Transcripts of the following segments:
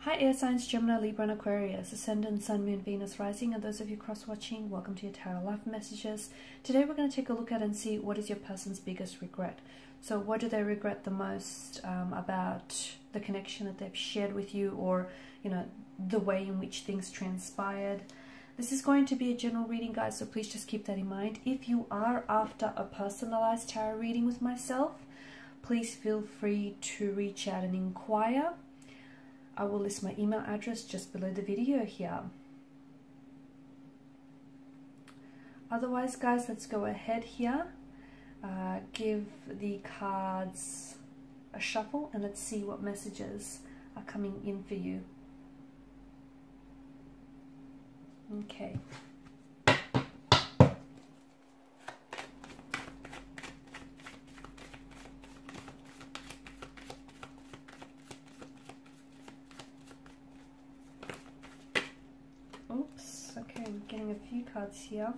Hi air signs, Gemini, Libra and Aquarius, Ascendant, Sun, Moon, Venus, Rising, and those of you cross-watching, welcome to your Tarot Life Messages. Today we're going to take a look at and see what is your person's biggest regret. So what do they regret the most about the connection that they've shared with you, or, you know, the way in which things transpired. This is going to be a general reading, guys, so please just keep that in mind. If you are after a personalized tarot reading with myself, please feel free to reach out and inquire. I will list my email address just below the video here. Otherwise, guys, let's go ahead here. Give the cards a shuffle and let's see what messages are coming in for you. Okay. Oops, okay, I'm getting a few cards here.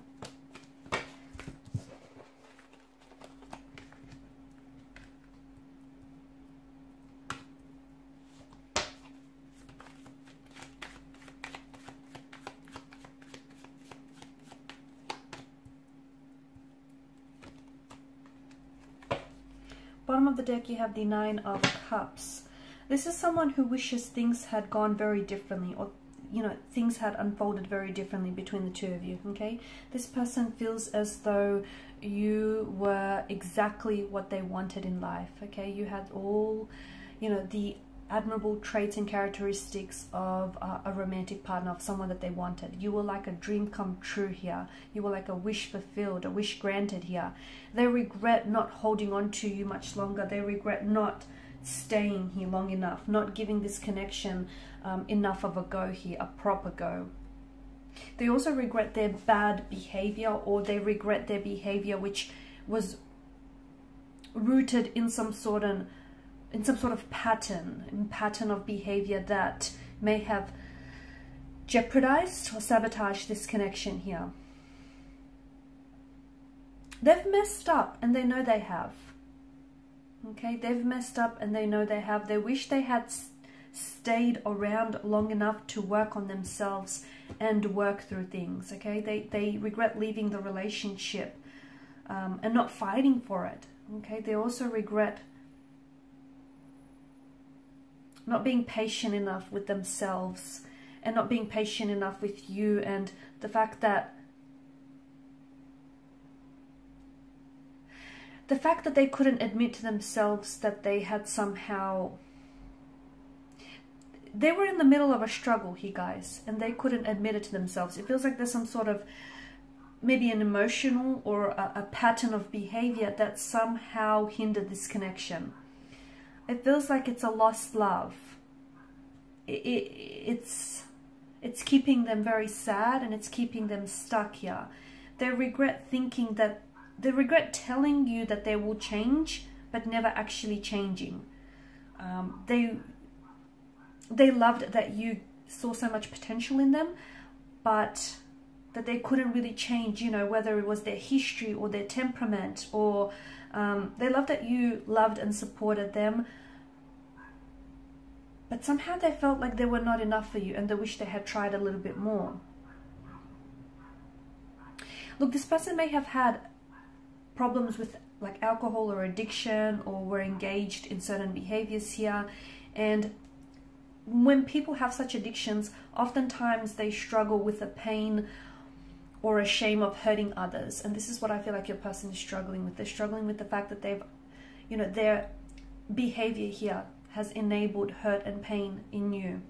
Bottom of the deck, you have the Nine of Cups. This is someone who wishes things had gone very differently, or you know, things had unfolded very differently between the two of you, okay? This person feels as though you were exactly what they wanted in life, okay? You had all, you know, the admirable traits and characteristics of a romantic partner, of someone that they wanted. You were like a dream come true here. You were like a wish fulfilled, a wish granted here. They regret not holding on to you much longer. They regret not staying here long enough, not giving this connection enough of a go here, a proper go. They also regret their bad behavior, or they regret their behavior which was rooted in some sort of pattern of behavior that may have jeopardized or sabotaged this connection here. They've messed up and they know they have. Okay, they've messed up and they know they have. They wish they had stayed around long enough to work on themselves and work through things. Okay, they regret leaving the relationship and not fighting for it. Okay, they also regret not being patient enough with themselves and not being patient enough with you, and the fact that they couldn't admit to themselves that they had somehow, they were in the middle of a struggle here, guys, and they couldn't admit it to themselves. It feels like there's some sort of, maybe an emotional or a pattern of behavior that somehow hindered this connection. It feels like it's a lost love. It's keeping them very sad, and it's keeping them stuck here. They regret thinking that, they regret telling you that they will change, but never actually changing. They loved that you saw so much potential in them, but that they couldn't really change, you know, whether it was their history or their temperament, or they loved that you loved and supported them, but somehow they felt like they were not enough for you, and they wish they had tried a little bit more. Look, this person may have had problems with like alcohol or addiction, or were engaged in certain behaviors here, and when people have such addictions, oftentimes they struggle with the pain or a shame of hurting others. And this is what I feel like your person is struggling with. They're struggling with the fact that they've, you know, their behavior here has enabled hurt and pain in you.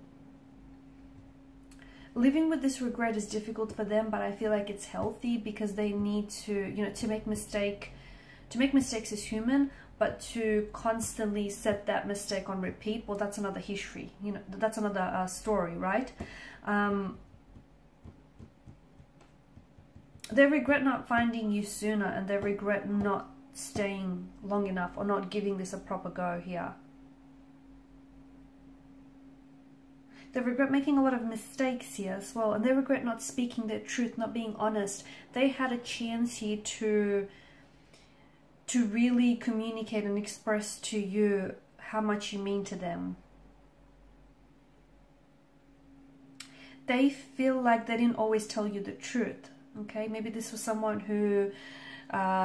Living with this regret is difficult for them, but I feel like it's healthy, because they need to, you know, to make mistakes is human, but to constantly set that mistake on repeat, well, that's another history, you know, that's another story, right? They regret not finding you sooner, and they regret not staying long enough, or not giving this a proper go here. They regret making a lot of mistakes here as well, and they regret not speaking their truth, not being honest. They had a chance here to really communicate and express to you how much you mean to them. They feel like they didn't always tell you the truth. Okay, maybe this was someone who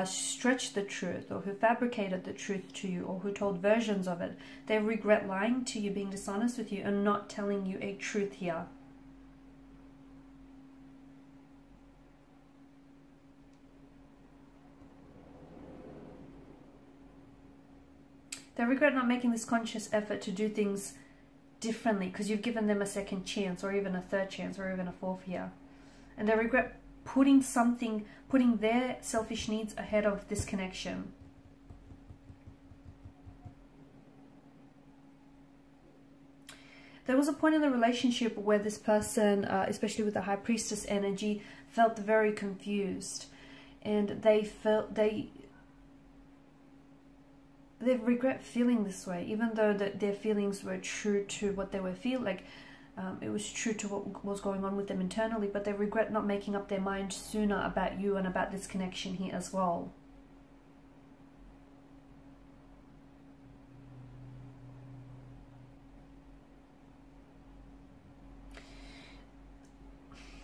stretched the truth, or who fabricated the truth to you, or who told versions of it. They regret lying to you, being dishonest with you, and not telling you a truth here. They regret not making this conscious effort to do things differently, because you've given them a second chance, or even a third chance, or even a fourth here. And they regret putting their selfish needs ahead of this connection. There was a point in the relationship where this person, especially with the High Priestess energy, felt very confused, and they regret feeling this way, even though their feelings were true to what they were feeling, like it was true to what was going on with them internally, but they regret not making up their mind sooner about you and about this connection here as well.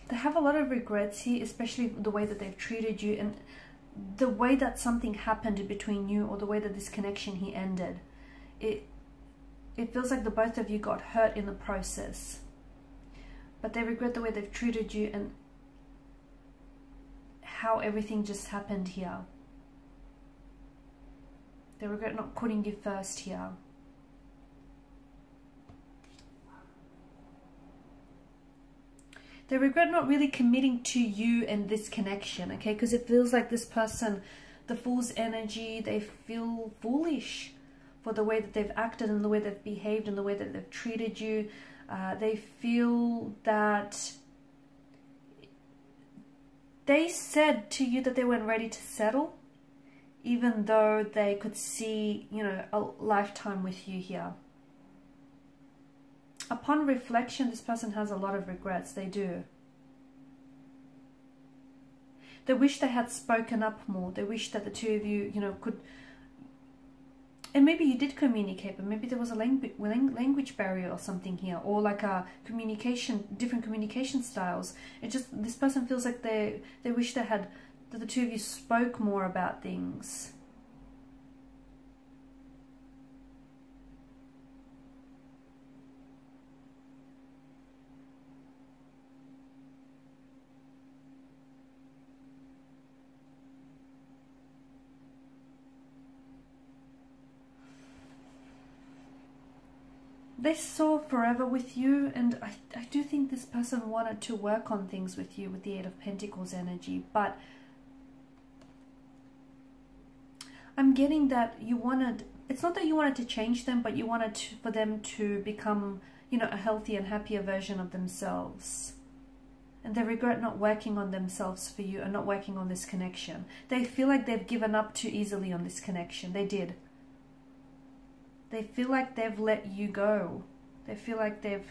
They have a lot of regrets here, especially the way that they've treated you, and the way that something happened between you, or the way that this connection here ended. It feels like the both of you got hurt in the process. But they regret the way they've treated you and how everything just happened here. They regret not putting you first here. They regret not really committing to you and this connection, okay? Because it feels like this person, the Fool's energy, they feel foolish for the way that they've acted and the way they've behaved and the way that they've treated you. They feel that they said to you that they weren't ready to settle, even though they could see, you know, a lifetime with you here. Upon reflection, this person has a lot of regrets. They do. They wish they had spoken up more. They wish that the two of you, you know, could... And maybe you did communicate, but maybe there was a language barrier or something here, or like a different communication styles. It just, this person feels like they wish that the two of you spoke more about things. They saw forever with you, and I do think this person wanted to work on things with you with the Eight of Pentacles energy, but I'm getting that you wanted, it's not that you wanted to change them, but you wanted for them to become, you know, a healthy and happier version of themselves. And they regret not working on themselves for you and not working on this connection. They feel like they've given up too easily on this connection. They did. They feel like they've let you go. They feel like they've...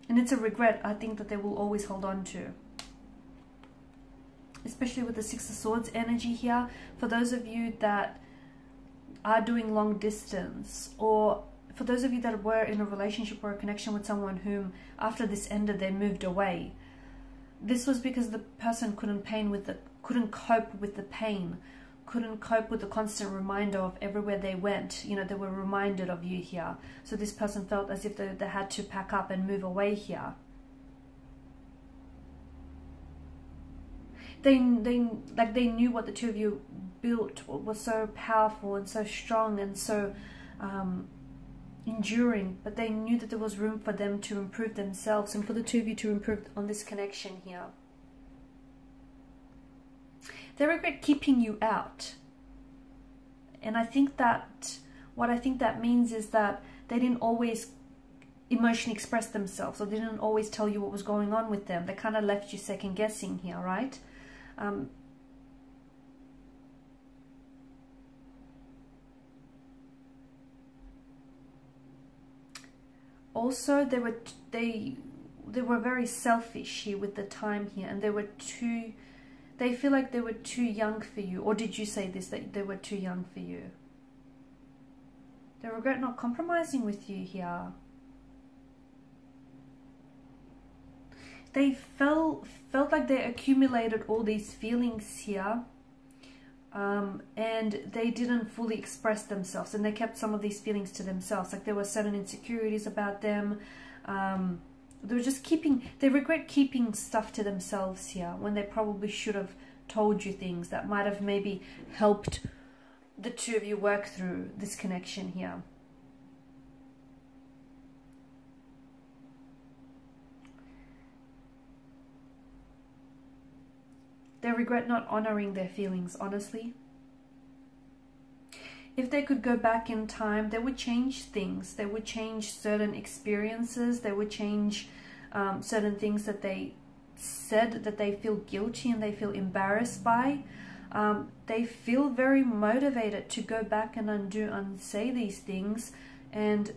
And it's a regret, I think, that they will always hold on to. Especially with the Six of Swords energy here. For those of you that are doing long distance, or for those of you that were in a relationship or a connection with someone whom, after this ended, they moved away. This was because the person couldn't cope with the pain. Couldn't cope with the constant reminder of everywhere they went. You know, they were reminded of you here. So this person felt as if they had to pack up and move away here. They knew what the two of you built was so powerful and so strong and so enduring, but they knew that there was room for them to improve themselves and for the two of you to improve on this connection here. They regret keeping you out. And I think that, what I think that means is that they didn't always emotionally express themselves, or they didn't always tell you what was going on with them. They kind of left you second guessing here, right? Also, they were very selfish here with the time here, and they feel like they were too young for you. Or did you say this, that they were too young for you? They regret not compromising with you here. they felt like they accumulated all these feelings here, and they didn't fully express themselves, and they kept some of these feelings to themselves. Like there were certain insecurities about them. They were just they regret keeping stuff to themselves here when they probably should have told you things that might have maybe helped the two of you work through this connection here. They regret not honoring their feelings, honestly. If they could go back in time, they would change things. They would change certain experiences. They would change certain things that they said that they feel guilty and they feel embarrassed by. They feel very motivated to go back and undo and say these things. And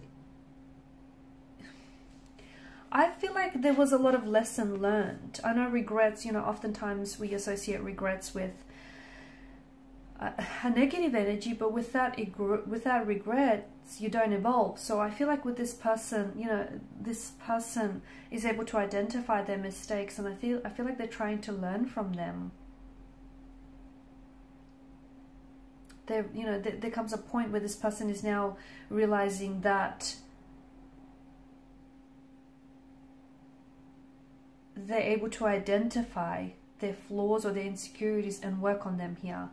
I feel like there was a lot of lesson learned. I know regrets, you know, oftentimes we associate regrets with a negative energy, but without regrets, you don't evolve. So I feel like with this person, you know, this person is able to identify their mistakes, and I feel like they're trying to learn from them. You know, there comes a point where this person is now realizing that they're able to identify their flaws or their insecurities and work on them here.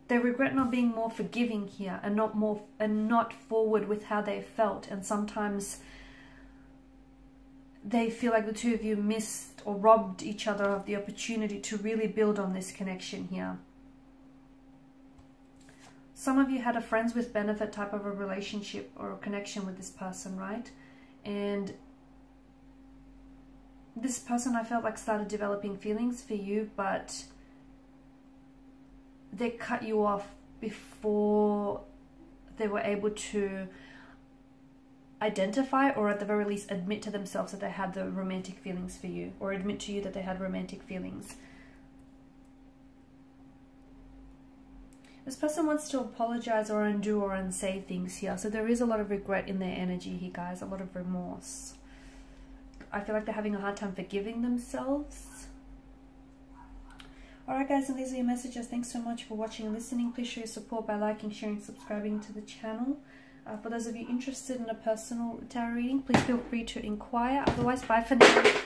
They regret not being more forgiving here, and not forward with how they felt. And sometimes they feel like the two of you missed or robbed each other of the opportunity to really build on this connection here. Some of you had a friends with benefit type of a relationship or a connection with this person, right? And this person, I felt like, started developing feelings for you, but they cut you off before they were able to identify, or at the very least admit to themselves that they had the romantic feelings for you, or admit to you that they had romantic feelings. This person wants to apologize or undo or unsay things here. So there is a lot of regret in their energy here, guys, a lot of remorse. I feel like they're having a hard time forgiving themselves. Alright guys, and these are your messages. Thanks so much for watching and listening. Please show your support by liking, sharing, subscribing to the channel. For those of you interested in a personal tarot reading, please feel free to inquire. Otherwise, bye for now.